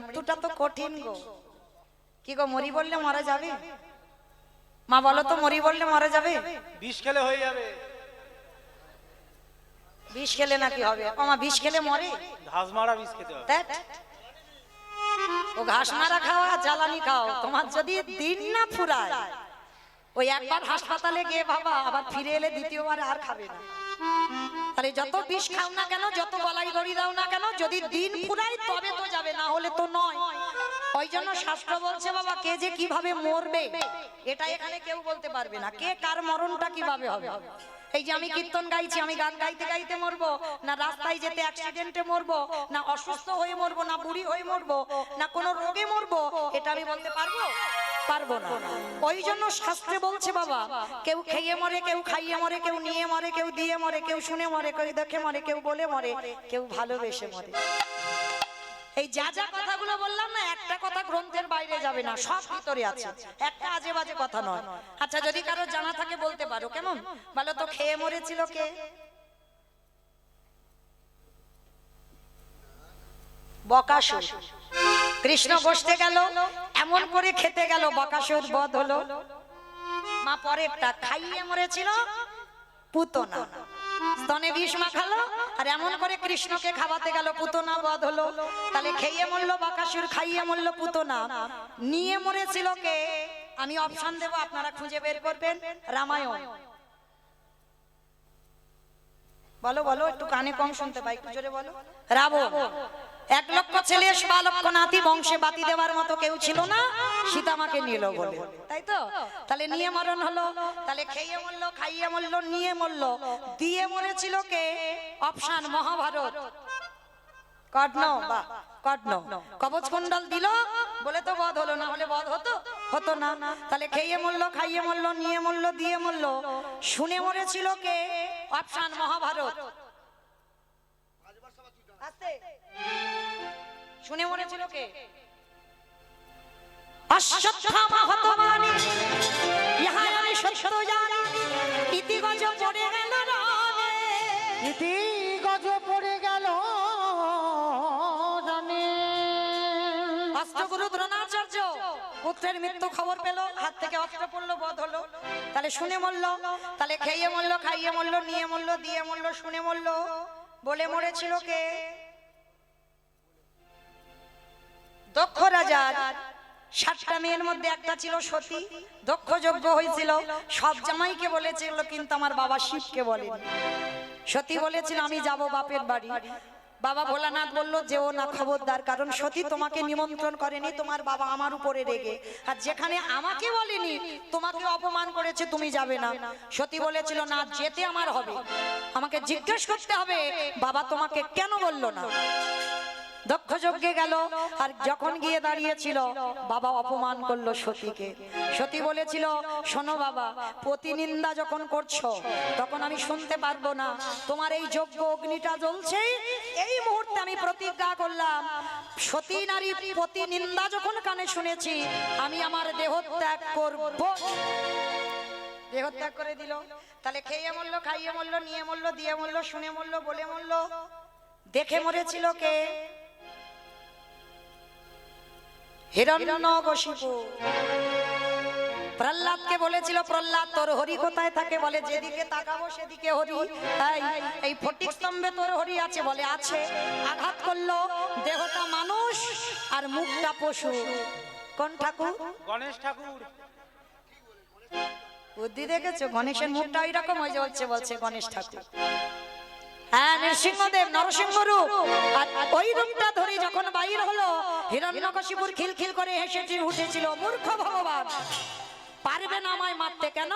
মৃত্যুটা তো কঠিন গো। কি গো, মরি বললে মারা যাবে? মা বলো তো, মরি বললে মারা যাবে? বিষ খেলে হয়ে যাবে। বিষ খেলে নাকি হবে? মা বিষ খেলে মরে? ঘাস মারা বিষ খেতে হবে। ধ্যাৎ, ও ঘাস মারা খাওয়া জ্বালানি খাও, তোমার যদি দিন না ফুরায় ওই একবার হাসপাতালে গিয়ে বাবা আবার ফিরে এলে দ্বিতীয়বার আর খাবে না। তাহলে যত বিষ খাও না কেন, যত গলায় দড়ি দাও না কেন, যদি দিন ফুরায় তবে তো যাবে, না হলে তো নয়। ওই জন্য শাস্ত্র বলছে বাবা, কে যে কিভাবে মরবে এটা এখানে কেউ বলতে পারবে না, কে কার মরণটা কিভাবে হবে। এই যে আমি কীর্তন গাইছি, আমি গান গাইতে গাইতে মরবো, না রাস্তায় যেতে অ্যাক্সিডেন্টে মরবো, না অসুস্থ হয়ে মরবো, না বুড়ি হয়ে মরবো, না কোনো রোগে মরবো, এটা আমি বলতে পারবো? পারবো না। ওই জন্য শাস্ত্রে বলছে বাবা, কেউ খেয়ে মরে, কেউ খাইয়ে মরে, কেউ নিয়ে মরে, কেউ দিয়ে মরে, কেউ শুনে মরে, কেউ দেখে মরে, কেউ বলে মরে, কেউ ভালোবেসে মরে। এই যা যা কথাগুলো বললাম না, একটা কথা গ্রন্থের বাইরে যাবে না, সব ভিতরে আছে, একটা আজে বাজে কথা নয়। আচ্ছা, যদি কারো জানা থাকে বলতে পারো। কেমন বলো তো, খেয়ে মরেছিল কে? বকাসুর। কৃষ্ণ বসতে গেল, এমন করে খেতে গেল, বকাসুর বধ হলো। মা পরেরটা, খাইয়ে মরেছিল পুতনা, স্তনে বিষ মাখালো, আর এমন করে কৃষ্ণকে খাওয়াতে গেল, পুতনা বধ হলো। তাহলে খেয়ে মরলো বকাসুর, খাইয়ে মরলো পুতনা, নিয়ে মরেছিল কে? আমি অপশন দেব, আপনারা খুঁজে বের করবেন। রামায়ণ। বলো বলো, একটু কানে কম শুনতে পাই, একটু জোরে বলো। রাবণ। 1 লক্ষ ছেলে 1.25 লক্ষ নাতি, বংশে বাতি দেওয়ার মতো কেউ ছিল না, সীতামাকে নিল বলে, তাই তো? তাহলে নিয়ে মরণ হলো। তাহলে খেয়ে মরলো, খাইয়ে মরলো, নিয়ে মরলো, দিয়ে মরেছিল কে? অপশন মহাভারত। কর্ণ বা কর্ণ কবচ কুণ্ডল দিল বলে তো বধ হলো, না হলে বধ হতো? হতো না। তাহলে খেয়ে মরলো, খাইয়ে মরলো, নিয়ে মরলো, দিয়ে মরলো, শুনে মরেছিল কে? অপশন মহাভারত। শুনে মরেছিল কে? অশ্বত্থামা হতমানি, ইহা আমি সত্য জানি, ইতি গজ পড়ে গেল রানে, ইতি গজ পড়ে গেল রানে। অস্ত্রগুরু দ্রোণাচার্য পুত্রের মৃত্যু খবর পেল, হাত থেকে অস্ত্র পড়লো, বধ হলো। তাহলে শুনে মরলো। তাহলে খেয়ে মরলো, খাইয়ে মরলো, নিয়ে মরলো, দিয়ে মরলো, শুনে মরলো, বলে মরেছিল কে? দক্ষ রাজার 7টা মেয়ের মধ্যে একটা ছিল সতী। দক্ষ যজ্ঞ হয়েছিল, সব জামাইকে বলেছিল, কিন্তু আমার বাবা শিবকে বলেনি। সতী বলেছিল আমি যাব বাপের বাড়ি, বাবা ভোলানাথ বলল যেও না, খবরদার, কারণ সতী তোমাকে নিমন্ত্রণ করেনি, তোমার বাবা আমার উপরে রেগে, আর যেখানে আমাকে বলেনি তোমাকে অপমান করেছে, তুমি যাবে না। সতী বলেছিল না, যেতে আমার হবে, আমাকে জিজ্ঞেস করতে হবে বাবা তোমাকে কেন বললো না। দক্ষ যজ্ঞে গেল, আর যখন গিয়ে দাঁড়িয়েছিল বাবা অপমান করলো সতীকে। সতী বলেছিল শোনো বাবা, প্রতিনিন্দা যখন করছো তখন আমি শুনতে পারবো না, তোমার এই যজ্ঞ অগ্নিটা জ্বলছে, এই মুহূর্তে আমি প্রতিজ্ঞা করলাম সতী নারী প্রতিনিন্দা যখন কানে শুনেছি আমি আমার দেহ ত্যাগ করব। দেহ ত্যাগ করে দিল। তাহলে খেয়ে মরলো, খাইয়ে মরলো, নিয়ে মরলো, দিয়ে মরলো, শুনে মরলো, বলে মরলো, দেখে মরেছিল কে? হিরণ্যকশিপু। প্রহ্লাদকে বলেছিল প্রহ্লাদ তোর হরি কোথায় থাকে? বলে যেদিকে তাকাবো সেদিকে হরি। এই ফটিক স্তম্ভে তোর হরি আছে? বলে আছে। আঘাত করলো, দেহটা মানুষ আর মুখটা পশু। কোন ঠাকুর? গণেশ ঠাকুর। বুদ্ধি দেখেছো? গণেশের মুখটা ওই রকম হয়ে যাচ্ছে, বলছে গণেশ ঠাকুর। হ্যাঁ, নৃসিংহদেব নরসিংহ রূপ, আর ওই রূপটা ধরে যখন বাইর হলো হিরণ্যকশিপুর খিলখিল করে হেসে উঠেছিল, মূর্খ ভগবান, পারবে না আমায় মারতে। কেন?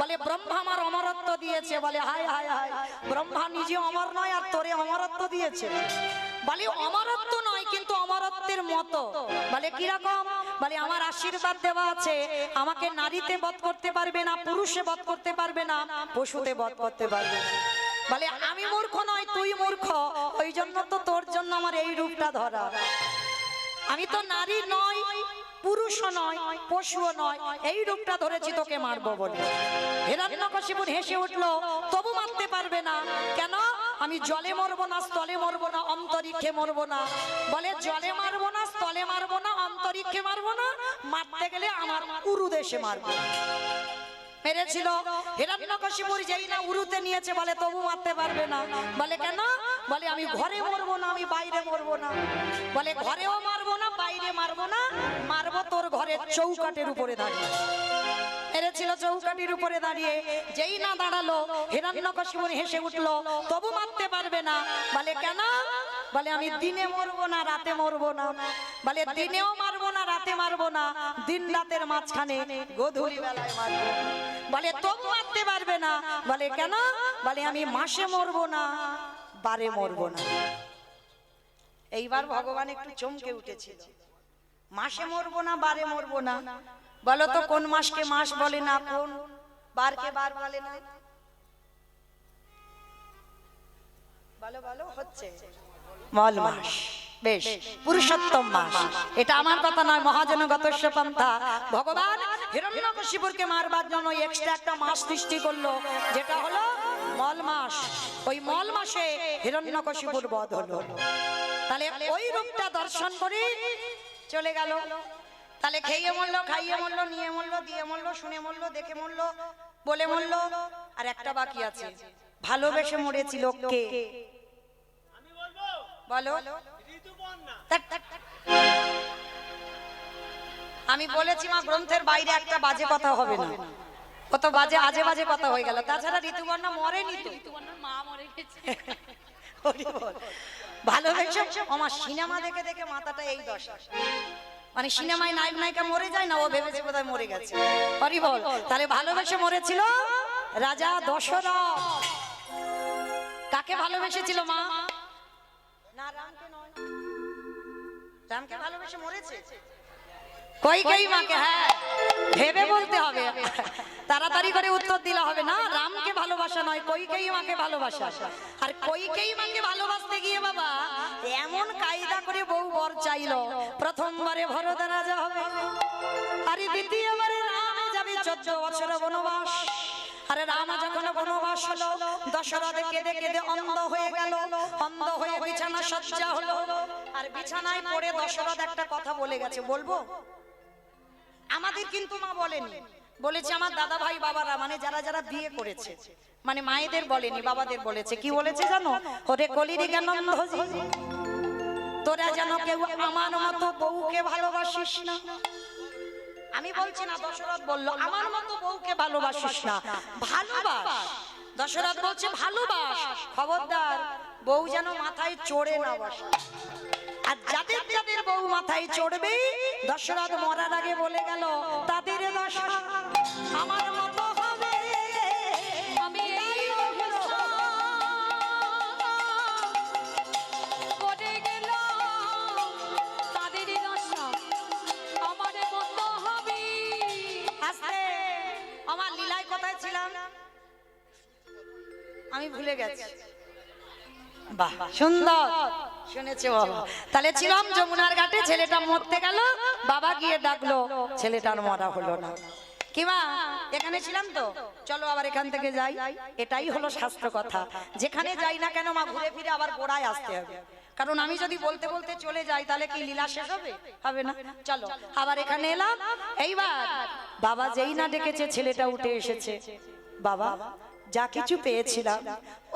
বলে ব্রহ্মা আমার অমরত্ব দিয়েছে। বলে হায় হায় হায়, ব্রহ্মা নিজে অমর নয় আর তোরে অমরত্ব দিয়েছে। বলে অমরত্ব নয়, কিন্তু অমরত্বের মতো। বলে কিরকম? বলে আমার আশীর্বাদ দেওয়া আছে, আমাকে নারীতে বধ করতে পারবে না, পুরুষে বধ করতে পারবে না, পশুতে বধ করতে পারবে না। বলে আমি মূর্খ নয়, তুই মূর্খ, ওই জন্য তো তোর জন্য আমার এই রূপটা ধরা। আমি তো নারী নয়, পুরুষও নয়, পশুও নয়, এই রূপটা ধরেছি তোকে মারবো বলে। হিরণ্যকশিপু হেসে উঠলো, তবু মারতে পারবে না। কেন? আমি জলে মরবো না, স্থলে মরবো না, অন্তরিক্ষে মরবো না। বলে জলে মারবো না, স্থলে মারবো না, অন্তরিক্ষে মারবো না, মারতে গেলে আমার উরু দেশে মারবো। মেরেছিল হিরণ্যকশিপুর, যেই না উরুতে নিয়েছে বলে তবু মারতে পারবে না। বলে কেন? বলে আমি ঘরে মরবো না, আমি বাইরে মরবো না। বলে ঘরেও মারবো না, বাইরে মারবো না, মারবো তোর ঘরের চৌকাটের উপরে দাঁড়িয়ে। মেরেছিল চৌকাটির উপরে দাঁড়িয়ে, যেই না দাঁড়ালো হিরণ্যকশিপুর হেসে উঠলো, তবু মারতে পারবে না। বলে কেন? বলে আমি দিনে মরবো না, রাতে মরবো না। বলে দিনেও মারবো না, রাতে মারবো না, দিন রাতের মাঝখানে গোধূলি বেলায় মারবো। বলে তবু মারতে পারবে না। বলে কেন? বলে আমি মাসে মরবো না, বারে মরবো না। এইবার ভগবান একটু চমকে উঠেছিল। মাসে মরবো না, বারে মরবো না, বলো তো কোন মাসকে মাস বলে না, কোন বারকে বার বলে না? বলো বলো, হচ্ছে মল মাস, বেশ পুরুষোত্তম মাস। এটা আমার কথা নয়, মহাজনগতস্য পন্থা। ভগবান হিরণ্যকশিপুরকে মারবার জন্য এক্সট্রা একটা মাস সৃষ্টি করলো, যেটা হলো মল মাস। ওই মল মাসে হিরণ্যকশিপুর বধ হলো। তাহলে ওই রূপটা দর্শন করে চলে গেল। তাহলে খেয়ে মরলো, খাইয়ে মরলো, নিয়ে মরলো, দিয়ে মরলো, শুনে মরলো, দেখে মরলো, বলে মরলো। আর একটা বাকি আছে, ভালোবেসে মরেছিল কে? বলো। আমি বলেছি মা, গ্রন্থের বাইরে একটা বাজে কথা হবে না। কত বাজে আজে বাজে কথা হয়ে গেল। তাছাড়া ঋতুপর্ণা মরেনি তো, ঋতুপর্ণার মা মরে গেছে। ভালোবেসে আমার সিনেমা দেখে দেখে মাথাটা এই দশা। মানে সিনেমায় নায়ক নায়িকা মরে যায় না, ও ভেবেছে বোধহয় মরে গেছে। হরি বল। তাহলে ভালোবেসে মরেছিল রাজা দশরথ। কাকে ভালোবেসেছিল মা? না, রামকে নয়। রামকে ভালোবেসে মরেছে কইকেয়ী মাকে। হ্যাঁ, ভেবে বলতে হবে, তাড়াতাড়ি করে উত্তর দিলে হবে না। রামকে ভালোবাসা নয়, কইকেয়ী মাকে ভালোবাসা। আর কইকেয়ী মাকে ভালোবাসতে গিয়ে বাবা এমন কায়দা করে বউ বর চাইলো, প্রথমবারে ভরত রাজা হবে, আর দ্বিতীয়বারে রামে যাবে 14 বছর বনবাস। আরে রাম যখন বনবাস হলো, দশরথ কেঁদে কেঁদে অন্ধ হয়ে গেল। অন্ধ হয়ে বিছানা সজ্জা হলো। আর বিছানায় পড়ে দশরথ একটা কথা বলে গেছে, বলবো? আমাদের কিন্তু মা বলেনি, বলেছে আমার দাদা ভাই বাবারা, মানে যারা যারা বিয়ে করেছে, মানে মায়েদের বলেনি, বাবাদের বলেছে। কি বলেছে জানো? ওরে কলিরিকা নন্দজি, তোরা যেন কেউ আমার মতো বউকে ভালোবাসিস না। আমি বলছি না, দশরথ বলল আমার মতো বউকে ভালোবাসিস না, ভালোবাস। দশরথ বলছে ভালোবাস, খবরদার বউ যেন মাথায় চড়ে না বসে। আর যাদের যাদের বউ মাথায় চড়বে, দশরথ মরার আগে বলে গেল, তাদের দশা আমার মতো হবে। আমি এই অভিশাপ করে গেলাম, তাদেরই দশা আমার মতো হবে। আস্তে, আমার লীলায় কোথায় ছিলাম আমি ভুলে গেছি। বাহ, সুন্দর শুনেছে বাবা। তাহলে ছিলাম যমুনার ঘাটে, ছেলেটা মরতে গেল, বাবা গিয়ে ডাকলো, ছেলেটার মরা হলো না। কি মা, এখানে ছিলাম তো, চলো আবার এখান থেকে যাই। এটাই হলো শাস্ত্র কথা। যেখানে যাই না কেন মা, ঘুরে ফিরে আবার গোড়ায় আসতে হবে। কারণ আমি যদি বলতে বলতে চলে যাই, তাহলে কি লীলা শেষ হবে? হবে না। চলো আবার এখানে এলাম। এইবার বাবা যেই না ডেকেছে, ছেলেটা উঠে এসেছে। বাবা, যা কিছু পেয়েছিলাম,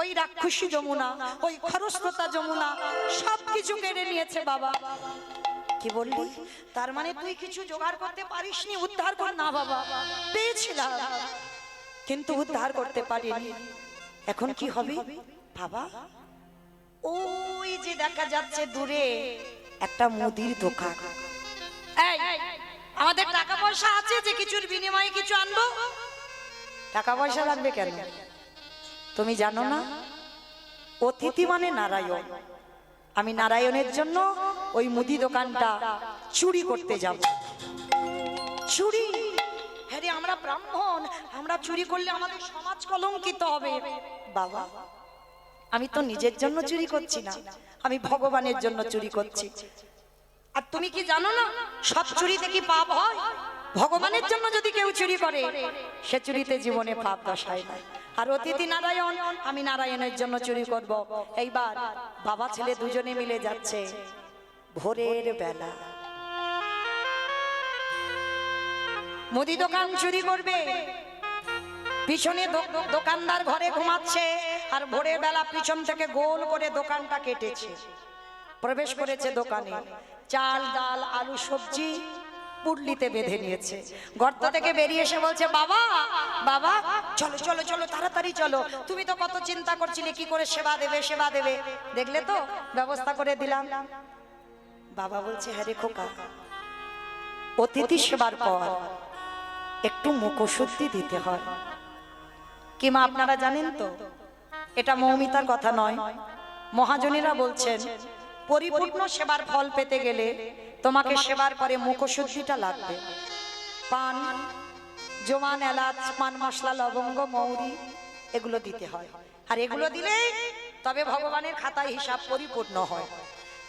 ওই রাক্ষসী যমুনা, ওই খরস্রোতা যমুনা সবকিছু কেড়ে নিয়েছে বাবা। কি বললি? তার মানে তুই কিছু জোগাড় করতে পারিসনি, উদ্ধার কর না? বাবা, পেয়েছিলাম কিন্তু উদ্ধার করতে পারিনি। এখন কি হবে বাবা? ওই যে দেখা যাচ্ছে দূরে একটা মুদির দোকান। এই, আমাদের টাকা পয়সা আছে যে কিছুর বিনিময়ে কিছু আনবো? টাকা পয়সা লাগবে কেন? তুমি জানো না, অতিথি মানে নারায়ণ। আমি নারায়ণের জন্য ওই মুদি দোকানটা চুরি করতে যাব। চুরি? হ্যাঁ রে, আমরা ব্রাহ্মণ, আমরা চুরি করলে আমাদের সমাজ কলঙ্কিত হবে। বাবা, আমি তো নিজের জন্য চুরি করছি না, আমি ভগবানের জন্য চুরি করছি। আর তুমি কি জানো না, সব চুরিতে কি পাপ হয়? ভগবানের জন্য যদি কেউ চুরি করে সে চুরিতে জীবনে পাপ দশায় না। আর অতিথি নারায়ণ, আমি নারায়ণের জন্য চুরি করব। এইবার বাবা ছেলে দুজনে মিলে যাচ্ছে ভোরের বেলা, মুদি দোকান চুরি করবে। পিছনে দোকানদার ঘরে ঘুমাচ্ছে, আর ভোরের বেলা পিছন থেকে গোল করে দোকানটা কেটেছে, প্রবেশ করেছে দোকানে। চাল ডাল আলু সবজি পুডলিতে বেঁধে নিয়েছে। গর্ত থেকে বেরিয়ে এসে বলছে, বাবা বাবা চলো চলো চলো তাড়াতাড়ি চলো, তুমি তো কত চিন্তা করছিলে কি করে সেবা দেবে সেবা দেবে, দেখলে তো ব্যবস্থা করে দিলাম। বাবা বলছে, হ্যাঁ রে খোকা, অতিথি সেবার পর একটু মুখশুদ্ধি দিতে হয়। কি মা আপনারা জানেন তো, এটা মৌমিতার কথা নয়, মহাজনীরা বলছেন পরিপূর্ণ সেবার ফল পেতে গেলে তোমাকে সেবার পরে মুখশুদ্ধিটা লাগবে। পান, জোয়ান, এলাচ, পান মশলা, লবঙ্গ, মৌরি এগুলো দিতে হয়, আর এগুলো দিলে তবে ভগবানের খাতায় হিসাব পরিপূর্ণ হয়।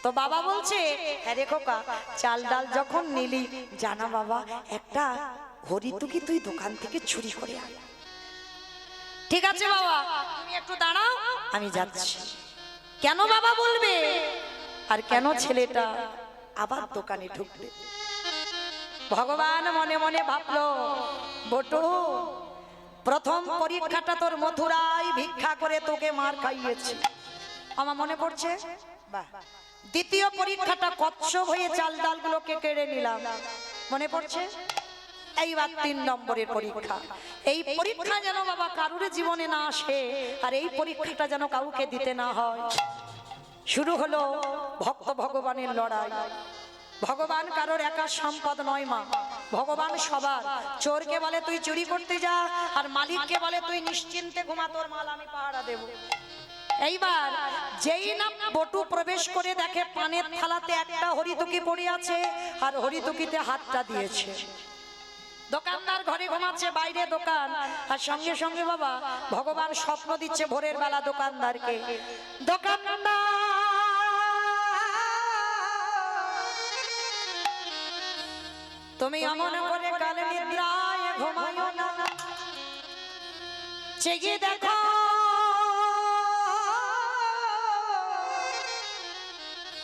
তো বাবা বলছে, হ্যাঁ রে খোকা, চাল ডাল যখন নিলি, জানা বাবা একটা হরিতুকি তুই দোকান থেকে চুরি করে আয়। ঠিক আছে বাবা, তুমি একটু দাঁড়াও, আমি যাচ্ছি। কেন বাবা বলবে, আর কেন ছেলেটা আবার দোকানে ঢুকবে? ভগবান মনে মনে ভাবলো, বটু প্রথম পরীক্ষাটা তোর মথুরায় ভিক্ষা করে তোকে মার খাইয়েছি, আমার মনে পড়ছে। বাহ, দ্বিতীয় পরীক্ষাটা কচ্ছপ হয়ে চাল ডালগুলোকে কেড়ে নিলাম, মনে পড়ছে। এইবার 3 নম্বরের পরীক্ষা। এই পরীক্ষা যেন বাবা কারুর জীবনে না আসে, আর এই পরীক্ষাটা যেন কাউকে দিতে না হয়। শুরু হলো ভক্ত ভগবানের লড়াই। ভগবান কারোর একা সম্পদ নয় মা, ভগবান সবার। চোরকে বলে তুই চুরি করতে যা, আর মালিককে বলে তুই নিশ্চিন্তে ঘুমা, তোর মাল আমি পাহারা দেব। এইবার যেই না বটু প্রবেশ করে দেখে পানের থালাতে একটা হরিতুকি পড়ে আছে, আর হরিতুকিতে হাতটা দিয়েছে। দোকানদার ঘরে ঘুমাচ্ছে, বাইরে দোকান, আর সঙ্গে সঙ্গে বাবা ভগবান স্বপ্ন দিচ্ছে ভোরের বেলা দোকানদারকে, দোকানদার তুমি অমন করে কালে নিদ্রায় ঘুমায়ো না, চেয়ে দেখো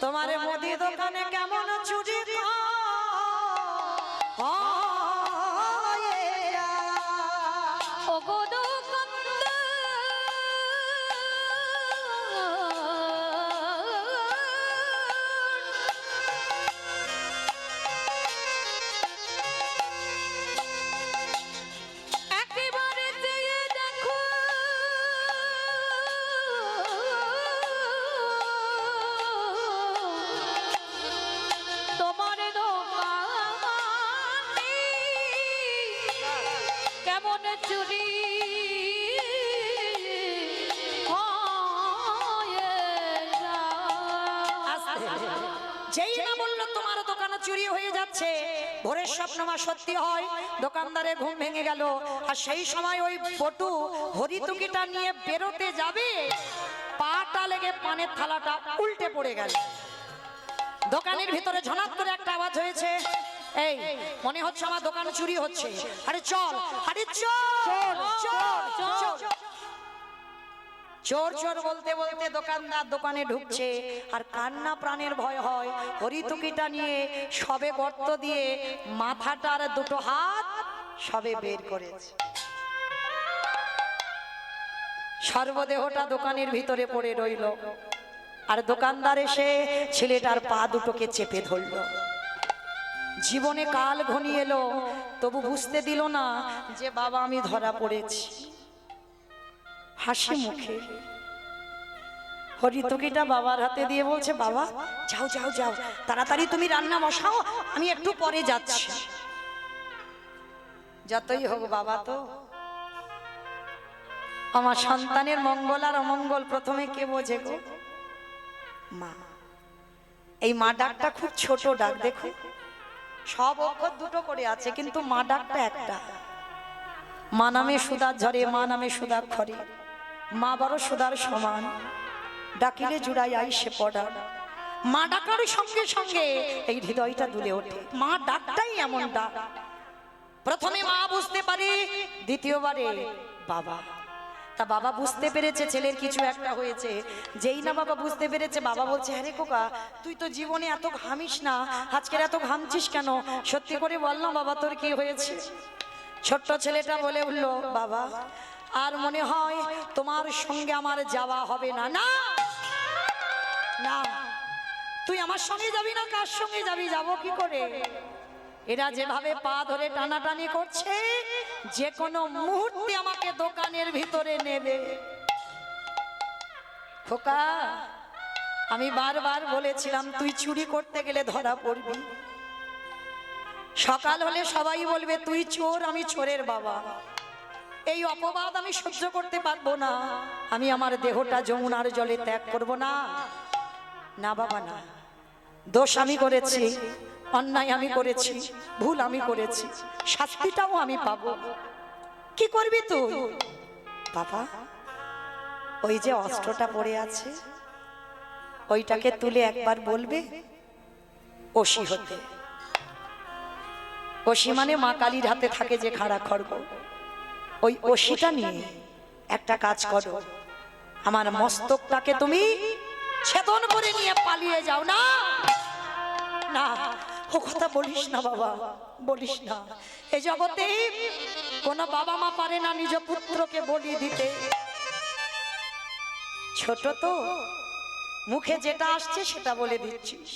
তোমার মুদি দোকানে কেমন চুরি চুরি হয়ে যাচ্ছে, ভোরের স্বপ্ন মা সত্যি হয়। দোকানদারের ঘুম ভেঙে গেল, আর সেই সময় ওই বটু হরিতুকিটা নিয়ে বেরোতে যাবে, পাটা লেগে পানের থালাটা উল্টে পড়ে গেল। দোকানের ভিতরে ঝনাত করে একটা আওয়াজ হয়েছে, এই মনে হচ্ছে আমার দোকানে চুরি হচ্ছে, আরে চল, আরে চল চল চল। চোর চোর বলতে বলতে দোকানদার দোকানে ঢুকছে, আর কান্না প্রাণের ভয় হয়। হরিতুকিটা নিয়ে সবে গর্ত দিয়ে মাথাটার দুটো হাত সবে বের করেছে, সর্বদেহটা দোকানের ভিতরে পড়ে রইল। আর দোকানদার এসে ছেলেটার পা দুটোকে চেপে ধরল। জীবনে কাল ঘনিয়ে এলো, তবু বুঝতে দিল না যে বাবা আমি ধরা পড়েছি। হাসি মুখে হরিতুকিটা বাবার হাতে দিয়ে বলছে, বাবা যাও যাও যাও, তাড়াতাড়ি তুমি রান্না বসাও, আমি একটু পরে যাচ্ছি। যতই হোক বাবা তো আমার সন্তানের মঙ্গল আর অমঙ্গল প্রথমে কে বোঝে গো? মা। এই মা ডাকটা খুব ছোট ডাক, দেখো সব অক্ষর দুটো করে আছে, কিন্তু মা ডাকটা একটা। মা নামে সুদার ঝরে, মা নামে সুদার খরে, মা বড় সুদার সমান, ডাকিলে জুড়াই আইসে পড়া। মা ডাকার সঙ্গে সঙ্গে এই হৃদয়টা দুলে ওঠে। মা ডাকটাই এমন ডাক, প্রথমে মা বুঝতে পারে, দ্বিতীয়বারে বাবা। তা বাবা বুঝতে পেরেছে ছেলের কিছু একটা হয়েছে। যেই না বাবা বুঝতে পেরেছে, বাবা বলছে, হ্যাঁ রে খোকা, তুই তো জীবনে এত ঘামিস না, আজকের এত ঘামছিস কেন? সত্যি করে বল না বাবা, তোর কি হয়েছে? ছোট্ট ছেলেটা বলে উঠলো, বাবা আর মনে হয় তোমার সঙ্গে আমার যাওয়া হবে না। না না, তুই আমার সঙ্গে যাবি না, কার সঙ্গে যাবি? যাবো কি করে? এরা যেভাবে পা ধরে টানাটানি করছে, যে কোনো মুহূর্তে আমাকে দোকানের ভিতরে নেবে। খোকা, আমি বারবার বলেছিলাম তুই চুরি করতে গেলে ধরা পড়বি। সকাল হলে সবাই বলবে তুই চোর, আমি চোরের বাবা। এই অপবাদ আমি সহ্য করতে পারবো না। আমি আমার দেহটা যমুনার জলে ত্যাগ করব না। না বাবা না, দোষ আমি করেছি, অন্যায় আমি করেছি, ভুল আমি করেছি, শাস্তিটাও আমি পাবো। কি করবি তুই? বাবা, ওই যে অস্ত্রটা পড়ে আছে, ওইটাকে তুলে একবার বলবে অসি হতে। অসি মানে মা কালীর হাতে থাকে যে খাড়া খড়গ। ওই অসিটা নিয়ে একটা কাজ করো, আমার মস্তকটাকে তুমি ছেদন করে নিয়ে পালিয়ে যাও। না না, ও কথা বলিস না বাবা, বলিস না। এই জগতে কোন বাবা মা পারে না নিজ পুত্রকে বলি দিতে। ছোট তো, মুখে যেটা আসছে সেটা বলে দিচ্ছিস।